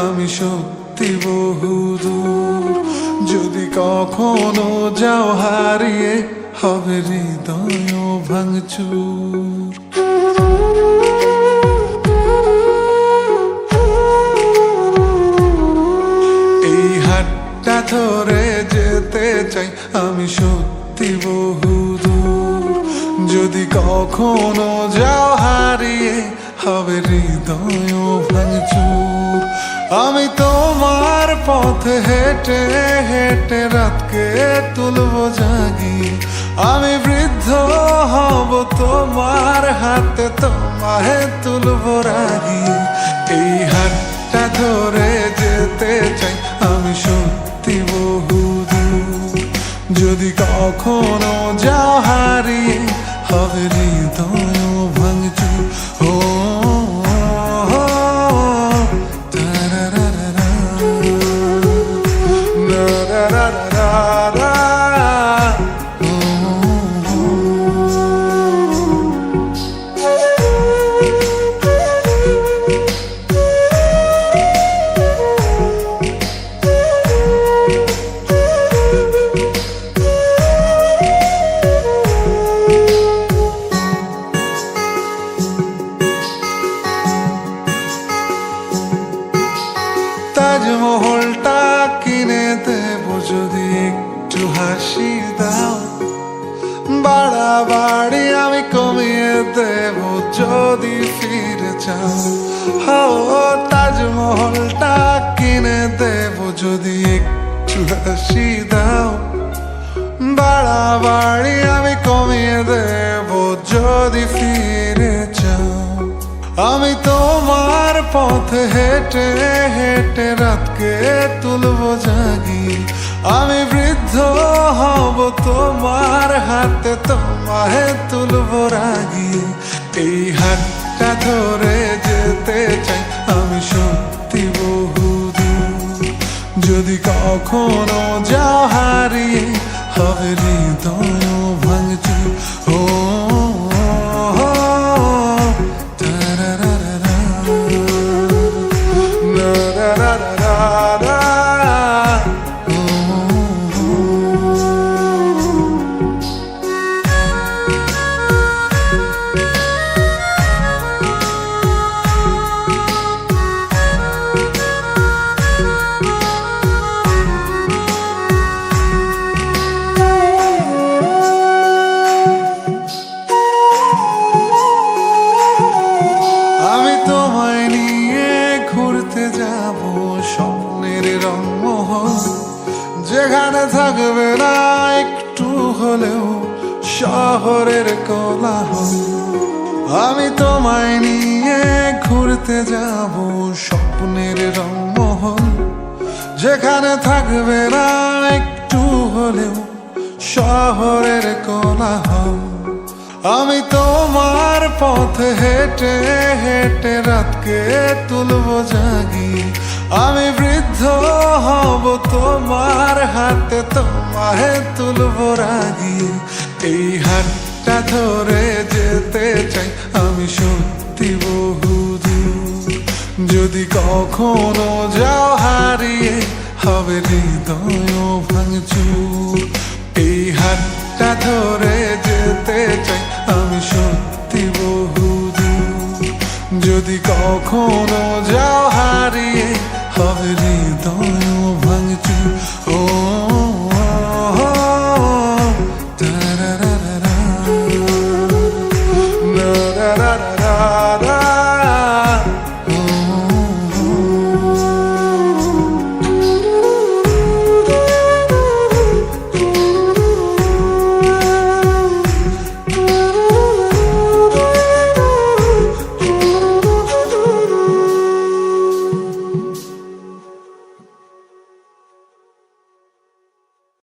আমি সত্যি বহুদূর। যদি কখনো যাও হারিয়ে, হবে হৃদয় ভাঙচুর। এই হাতটা ধরে যেতে চাই আমি সত্যি বহুদূর। যদি কখনো যাও হারিয়ে, হবে হৃদয় ভাঙচুর। আমি তোমার পথে হেঁটে হেঁটে রাতকে তুলবো জাগিয়ে। আমি বৃদ্ধ হব তোমার হাতে, তোমায় তুলবো রাগিয়ে। এই হাতটা ধরে যেতে চাই আমি সত্যি বহুদূর। যদি কখনো যাও হারিয়ে, হবে হৃদয় ভাঙচুর। ও তাজমহলটা কিনে দেব যদি একটু হাসি দাও। বাড়াবাড়ি আমি কমিয়ে দেব যদি ফিরে চাও। ও তাজমহলটা কিনে দেব যদি একটু হাসি দাও। বাড়াবাড়ি আমি কমিয়ে দেব যদি ফিরে চাও। আমি তোমার পথে হেঁটে হেঁটে রাতকে তুলবো জাগিয়ে। আমি বৃদ্ধ হব তোমার হাতে, তোমায় তুলবো রাগিয়ে। এই হাতটা ধরে যেতে চাই আমি সত্যি বহুদূর। যদি কখনো যাও হারিয়ে, হবে হৃদয় ভাঙচুর। ও স্বপ্নের রংমহল, যেখানে থাকবে না একটু হলেও শহরের কোলাহল। আমি তোমায় নিয়ে ঘুরতে যাব স্বপ্নের রংমহল, যেখানে থাকবে না একটু হলেও শহরের কোলাহল। আমি তোমার পথে হেঁটে হেঁটে রাতকে তুলবো জাগিয়ে। আমি বৃদ্ধ হব তোমার হাতে, তোমায় তুলবো রাগিয়ে। এই হাতটা ধরে যেতে চাই আমি সত্যি বহুদূর। যদি কখনো যাও হারিয়ে, হবে হৃদয় ভাঙচুর। এই হাতটা ধরে যেতে চাই আমি সত্যি বহুদূর। যদি কখনো যাও হারিয়ে, হবে হৃদয়